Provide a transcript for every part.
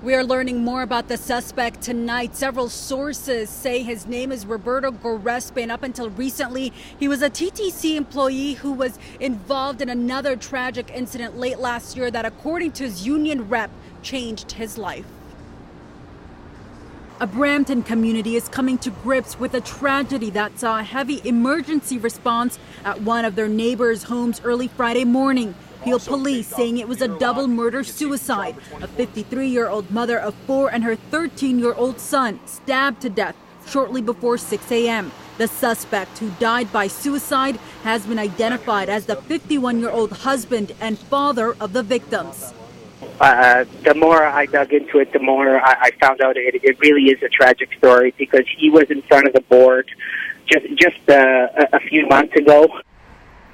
We are learning more about the suspect tonight. Several sources say his name is Roberto Gorespe, and up until recently, he was a TTC employee who was involved in another tragic incident late last year that, according to his union rep, changed his life. A Brampton community is coming to grips with a tragedy that saw a heavy emergency response at one of their neighbors' homes early Friday morning. Peel police saying it was a double murder-suicide. A 53-year-old mother of 4 and her 13-year-old son stabbed to death shortly before 6 a.m. The suspect, who died by suicide, has been identified as the 51-year-old husband and father of the victims. The more I dug into it, the more I found out it really is a tragic story, because he was in front of the board just a few months ago.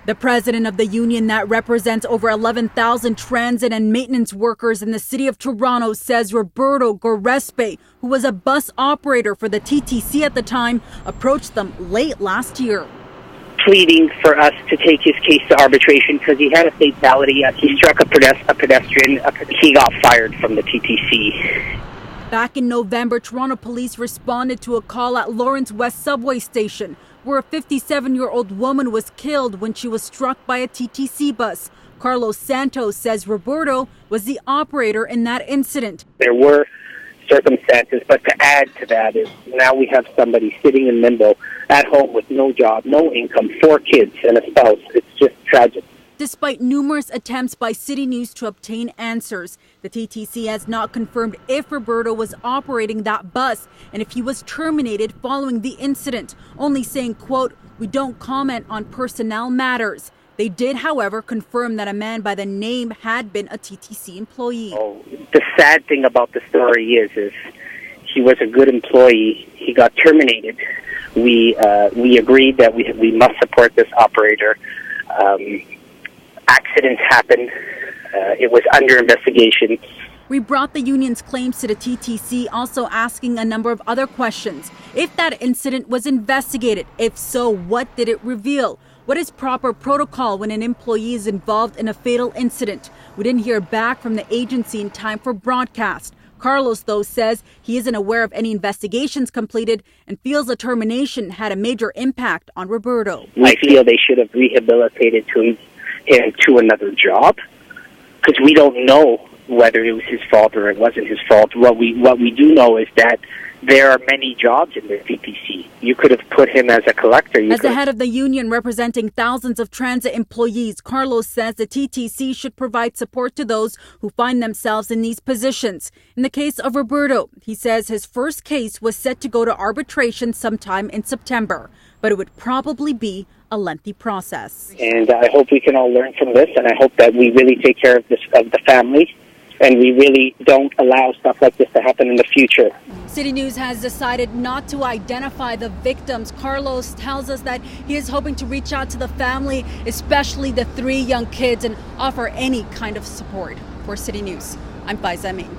The president of the union that represents over 11,000 transit and maintenance workers in the city of Toronto says Roberto Gorespe, who was a bus operator for the TTC at the time, approached them late last year, pleading for us to take his case to arbitration because he had a fatality. He struck a pedestrian. He got fired from the TTC. Back in November, Toronto police responded to a call at Lawrence West subway station, where a 57-year-old woman was killed when she was struck by a TTC bus. Carlos Santos says Roberto was the operator in that incident. There were circumstances, but to add to that is now we have somebody sitting in limbo at home with no job, no income, 4 kids and a spouse. It's just tragic. Despite numerous attempts by CityNews to obtain answers, the TTC has not confirmed if Roberto was operating that bus and if he was terminated following the incident, only saying, quote, "We don't comment on personnel matters." They did, however, confirm that a man by the name had been a TTC employee. Oh, the sad thing about the story is he was a good employee. He got terminated. We agreed that we must support this operator. Accidents happened. It was under investigation. We brought the union's claims to the TTC, also asking a number of other questions. If that incident was investigated, if so, what did it reveal? What is proper protocol when an employee is involved in a fatal incident? We didn't hear back from the agency in time for broadcast. Carlos, though, says he isn't aware of any investigations completed and feels the termination had a major impact on Roberto. I feel they should have rehabilitated him to another job, because we don't know whether it was his fault or it wasn't his fault. What we do know is that there are many jobs in the TTC. You could have put him as a collector. As the head of the union representing thousands of transit employees, Carlos says the TTC should provide support to those who find themselves in these positions. In the case of Roberto, he says his first case was set to go to arbitration sometime in September, but it would probably be a lengthy process. And I hope we can all learn from this, and I hope that we really take care of the family, and we really don't allow stuff like this to happen in the future. CityNews has decided not to identify the victims. Carlos tells us that he is hoping to reach out to the family, especially the 3 young kids, and offer any kind of support. For CityNews, I'm Faiza Amin.